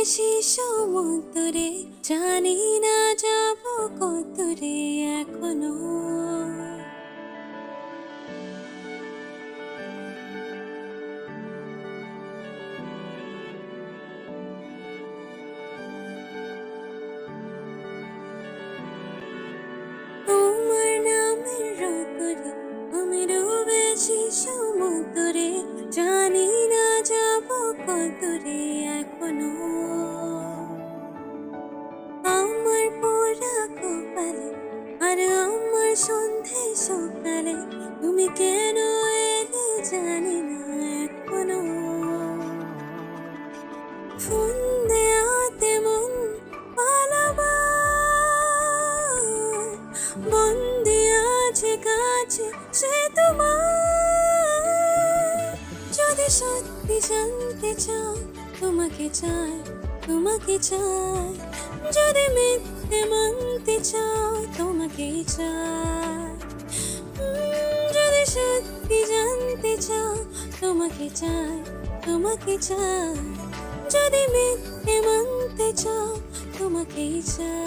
বেশি সমুদ্রে, জানি না যাব কতরে এখনো। তোমার নামের রতরে আমি ডুবেছি সমুদ্রে, জানি না যাব কতরে এখনো। আমার পোড়া কপালে আর আমার সন্ধে সকালে তুমি কেন এলে জানি না এখনো। ফোন দেয়াতে মন পালাবার, বন্দি আছে কাছে সে তোমার। যদি সত্যি জানতে চাও তোমাকে চাই, তোমাকে চাই। যদি মিথ্যে মানতে চাও তোমাকেই চাই। যদি সত্যি জানতে চাও তোমাকে চাই, তোমাকে চাই। যদি মিথ্যে মানতে চাও তোমাকেই চাই।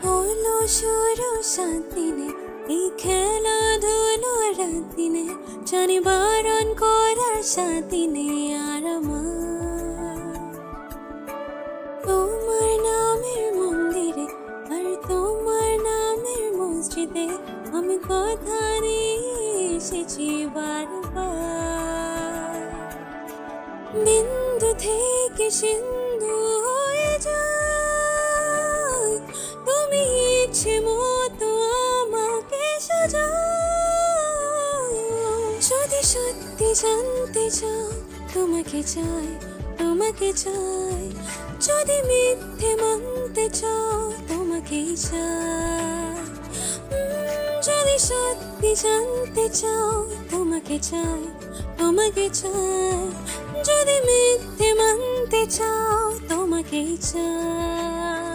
হলো শুরু সাত দিনে এই খেলাধুলো রাত দিনে, জানি বারণ করার সাত দিনে আর আমার। তোমার নামের মন্দিরে আর তোমার নামের মসজিদে আমি কথা নিয়ে এসেছি বারবার। বিন্দু থেকে সিন্ধু হয়ে যায়, তুমি ইচ্ছে মতো আমাকে সাজাও। যদি সত্যি জানতে চাও তোমাকে চাই, তোমাকে চাই। যদি মিথ্যে মানতে চাও তোমাকেই চাই। যদি সত্যি জানতে চাও তোমাকে চাই, তোমাকে চাই। যদি মিথ্যে মানতে চাও তোমাকেই চাই।